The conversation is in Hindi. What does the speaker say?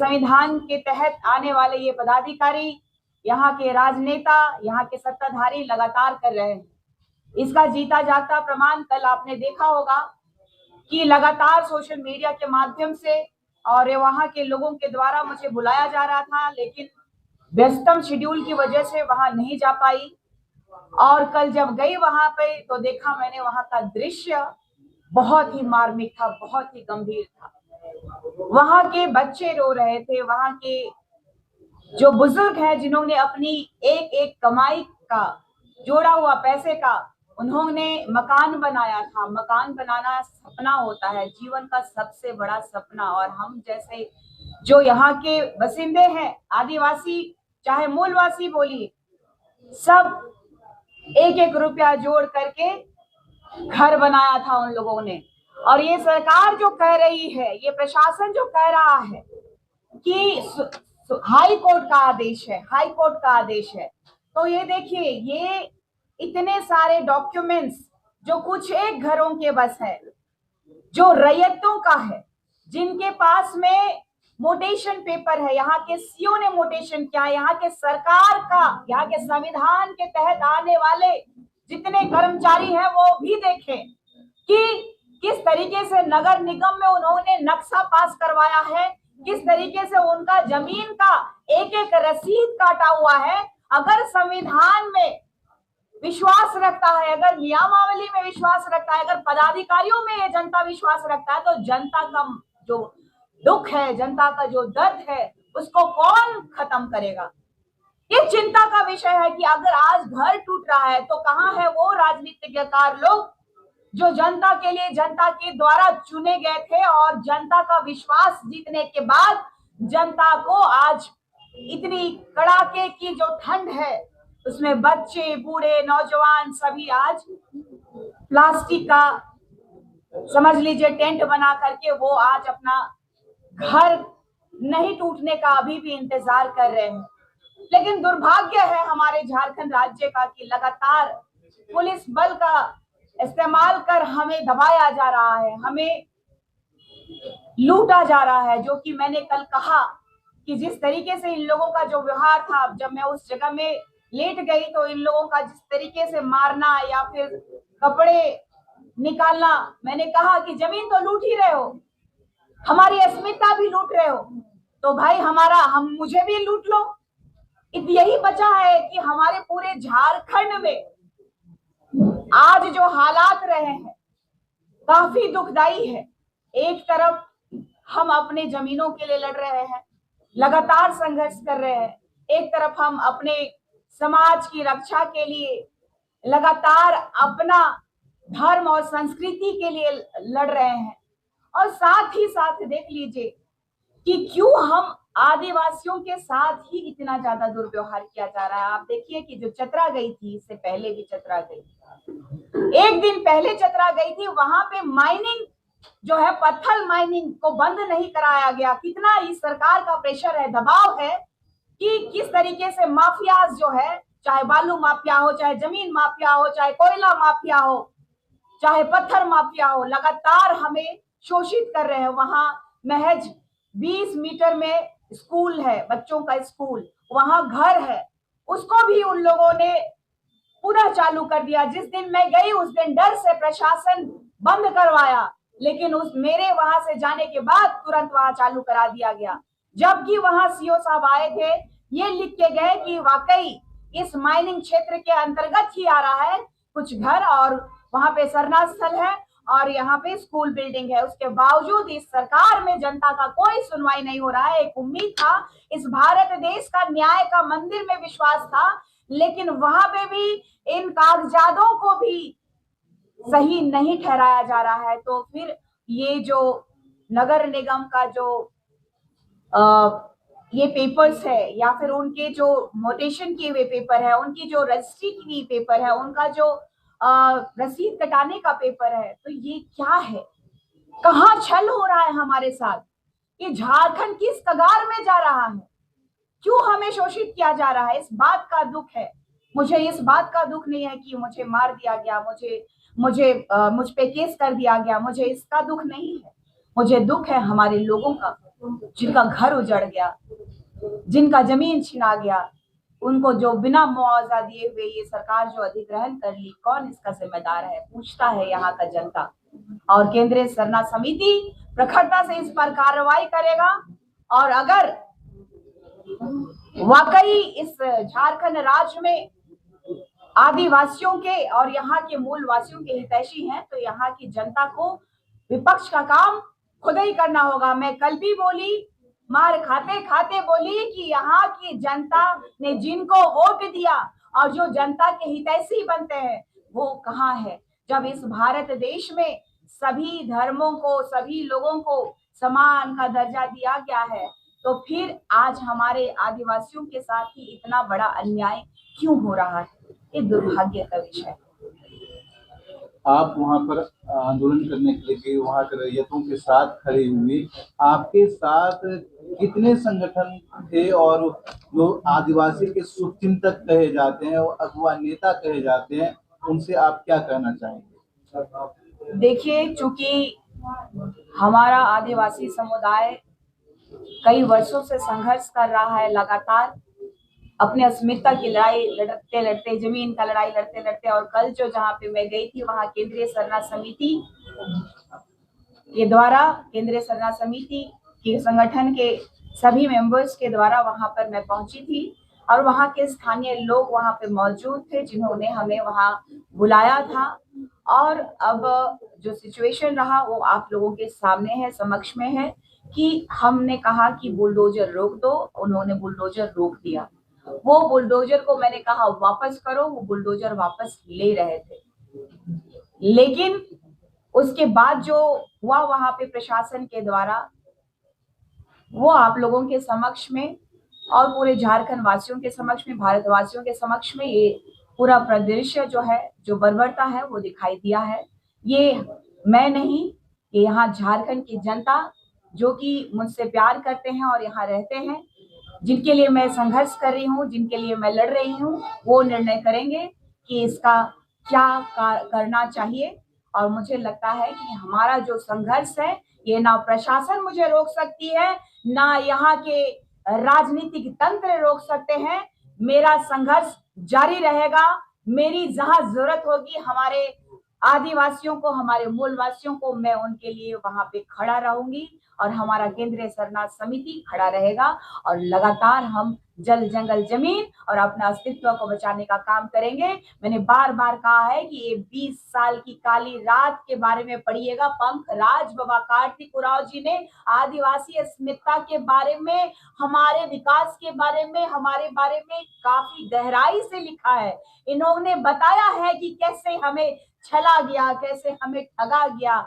संविधान के तहत आने वाले ये पदाधिकारी, यहाँ के राजनेता, यहाँ के सत्ताधारी लगातार कर रहे हैं। इसका जीता जागता प्रमाण कल आपने देखा होगा कि लगातार सोशल मीडिया के माध्यम से और वहां के लोगों के द्वारा मुझे बुलाया जा रहा था, लेकिन व्यस्तम शेड्यूल की वजह से वहां नहीं जा पाई। और कल जब गई वहां पे तो देखा मैंने वहां का दृश्य बहुत ही मार्मिक था, बहुत ही गंभीर था। वहां के बच्चे रो रहे थे, वहां के जो बुजुर्ग हैं जिन्होंने अपनी एक एक कमाई का जोड़ा हुआ पैसे का उन्होंने मकान बनाया था। मकान बनाना सपना होता है, जीवन का सबसे बड़ा सपना। और हम जैसे जो यहाँ के बसिंदे हैं, आदिवासी चाहे मूलवासी बोलिए, सब एक एक रुपया जोड़ करके घर बनाया था उन लोगों ने। और ये सरकार जो कह रही है, ये प्रशासन जो कह रहा है कि हाई कोर्ट का आदेश है, हाई कोर्ट का आदेश है, तो ये देखिए, ये इतने सारे डॉक्यूमेंट्स जो कुछ एक घरों के बस है, जो रैयतों का है, जिनके पास में मोटेशन पेपर है, यहाँ के सीओ ने मोटेशन किया, यहाँ के सरकार का, यहाँ के संविधान के तहत आने वाले जितने कर्मचारी हैं वो भी देखें कि किस तरीके से नगर निगम में उन्होंने नक्शा पास करवाया है, किस तरीके से उनका जमीन का एक एक रसीद काटा हुआ है। अगर संविधान में विश्वास रखता है, अगर नियमावली में विश्वास रखता है, अगर पदाधिकारियों में ये जनता विश्वास रखता है, तो जनता का जो दुख है, जनता का जो दर्द है, उसको कौन खत्म करेगा? ये चिंता का विषय है कि अगर आज घर टूट रहा है तो कहाँ है वो राजनीतिज्ञकार लोग जो जनता के लिए, जनता के द्वारा चुने गए थे और जनता का विश्वास जीतने के बाद जनता को आज इतनी कड़ाके की जो ठंड है उसमें बच्चे, बूढ़े, नौजवान सभी आज प्लास्टिक का समझ लीजिए टेंट बना करके वो आज अपना घर नहीं टूटने का अभी भी इंतजार कर रहे हैं। लेकिन दुर्भाग्य है हमारे झारखंड राज्य का कि लगातार पुलिस बल का इस्तेमाल कर हमें दबाया जा रहा है, हमें लूटा जा रहा है। जो कि मैंने कल कहा कि जिस तरीके से इन लोगों का जो व्यवहार था, जब मैं उस जगह में लेट गई तो इन लोगों का जिस तरीके से मारना या फिर कपड़े निकालना, मैंने कहा कि जमीन तो लूट ही रहे हो, हमारी अस्मिता भी लूट रहे हो, तो भाई मुझे भी लूट लो। यही बचा है कि हमारे पूरे झारखंड में आज जो हालात रहे हैं काफी दुखदाई है। एक तरफ हम अपने जमीनों के लिए लड़ रहे हैं, लगातार संघर्ष कर रहे हैं, एक तरफ हम अपने समाज की रक्षा के लिए लगातार अपना धर्म और संस्कृति के लिए लड़ रहे हैं, और साथ ही साथ देख लीजिए कि क्यों हम आदिवासियों के साथ ही इतना ज्यादा दुर्व्यवहार किया जा रहा है। आप देखिए कि जो चतरा गई थी, इससे पहले भी चतरा गई, एक दिन पहले चतरा गई थी, वहां पे माइनिंग जो है, पत्थर माइनिंग को बंद नहीं कराया गया। कितना इस सरकार का प्रेशर है, दबाव है कि किस तरीके से माफियाज जो है, चाहे बालू माफिया हो, चाहे जमीन माफिया हो, चाहे कोयला माफिया हो, चाहे पत्थर माफिया हो, लगातार हमें शोषित कर रहे हैं। वहां महज 20 मीटर में स्कूल है, बच्चों का स्कूल, वहां घर है, उसको भी उन लोगों ने पुनः चालू कर दिया। जिस दिन मैं गई उस दिन डर से प्रशासन बंद करवाया, लेकिन मेरे वहां से जाने के बाद तुरंत वहां चालू करा दिया गया। जबकि वहां सीओ साहब आए थे, ये लिख के गए कि वाकई इस माइनिंग क्षेत्र के अंतर्गत ही आ रहा है कुछ घर, और वहां पे सरना स्थल है और यहाँ पे स्कूल बिल्डिंग है। उसके बावजूद इस सरकार में जनता का कोई सुनवाई नहीं हो रहा है। एक उम्मीद था, इस भारत देश का न्याय का मंदिर में विश्वास था, लेकिन वहां पे भी इन कागजातों को भी सही नहीं ठहराया जा रहा है। तो फिर ये जो नगर निगम का जो ये पेपर्स है, या फिर उनके जो मोटेशन किए हुए पेपर है, उनकी जो रजिस्ट्री की हुई पेपर है, उनका जो रसीद कटाने का पेपर है, तो ये क्या है? कहाँ छल हो रहा है हमारे साथ? ये झारखंड किस कगार में जा रहा है? क्यों हमें शोषित किया जा रहा है? इस बात का दुख है मुझे। इस बात का दुख नहीं है कि मुझे मार दिया गया, मुझ पे केस कर दिया गया, मुझे इसका दुख नहीं है। मुझे दुख है हमारे लोगों का, जिनका घर उजड़ गया, जिनका जमीन छिना गया, उनको जो बिना मुआवजा दिए हुए ये सरकार जो अधिग्रहण कर ली, कौन इसका जिम्मेदार है? पूछता है यहाँ का जनता। और केंद्रीय सरना समिति प्रखरता से इस पर कार्रवाई करेगा। और अगर वाकई इस झारखंड राज्य में आदिवासियों के और यहाँ के मूल वासियों के हितैषी हैं, तो यहाँ की जनता को विपक्ष का काम खुद ही करना होगा। मैं कल भी बोली, मार खाते खाते बोली कि यहाँ की जनता ने जिनको वोट दिया और जो जनता के हितैषी बनते हैं वो कहाँ है? जब इस भारत देश में सभी धर्मों को, सभी लोगों को समान का दर्जा दिया गया है, तो फिर आज हमारे आदिवासियों के साथ ही इतना बड़ा अन्याय क्यों हो रहा है? ये दुर्भाग्य का विषय है। आप वहां पर आंदोलन करने के लिए गए, वहां के रैयतों के साथ खड़े हुए, आपके साथ कितने संगठन थे और जो आदिवासी के शुभचिंतक कहे जाते हैं और अगुवा नेता कहे जाते हैं, उनसे आप क्या कहना चाहेंगे? देखिए, चूंकि हमारा आदिवासी समुदाय कई वर्षों से संघर्ष कर रहा है, लगातार अपने अस्मिता की लड़ाई लड़ते लड़ते, जमीन का लड़ाई लड़ते लड़ते, और कल जो जहाँ पे मैं गई थी वहाँ केंद्रीय सरना समिति के द्वारा, केंद्रीय सरना समिति के संगठन के सभी मेंबर्स के द्वारा वहां पर मैं पहुंची थी और वहां के स्थानीय लोग वहां पे मौजूद थे जिन्होंने हमें वहां बुलाया था। और अब जो सिचुएशन रहा वो आप लोगों के सामने है, समक्ष में है, कि हमने कहा कि बुलडोजर रोक दो, उन्होंने बुलडोजर रोक दिया। वो बुलडोजर को मैंने कहा वापस करो, वो बुलडोजर वापस ले रहे थे। लेकिन उसके बाद जो हुआ वहां पे प्रशासन के द्वारा, वो आप लोगों के समक्ष में और पूरे झारखंड वासियों के समक्ष में, भारतवासियों के समक्ष में ये पूरा परिदृश्य जो है, जो बर्बरता है, वो दिखाई दिया है। ये मैं नहीं, ये यहाँ झारखंड की जनता जो कि मुझसे प्यार करते हैं और यहाँ रहते हैं, जिनके लिए मैं संघर्ष कर रही हूँ, जिनके लिए मैं लड़ रही हूँ, वो निर्णय करेंगे कि इसका क्या करना चाहिए। और मुझे लगता है कि हमारा जो संघर्ष है, ये ना प्रशासन मुझे रोक सकती है, ना यहाँ के राजनीतिक तंत्र रोक सकते हैं। मेरा संघर्ष जारी रहेगा। मेरी जहां जरूरत होगी हमारे आदिवासियों को, हमारे मूल वासियों को, मैं उनके लिए वहां पे खड़ा रहूंगी और हमारा केंद्रीय सरना समिति खड़ा रहेगा। और लगातार हम जल जंगल जमीन और अपना अस्तित्व को बचाने का काम करेंगे। मैंने बार बार कहा है कि ये 20 साल की काली रात के बारे में पढ़िएगा। पंकराज बाबा कार्तिक उरांव जी ने आदिवासी अस्मिता के बारे में, हमारे विकास के बारे में, हमारे बारे में काफी गहराई से लिखा है। इन्होंने बताया है कि कैसे हमें छला गया, कैसे हमें ठगा गया।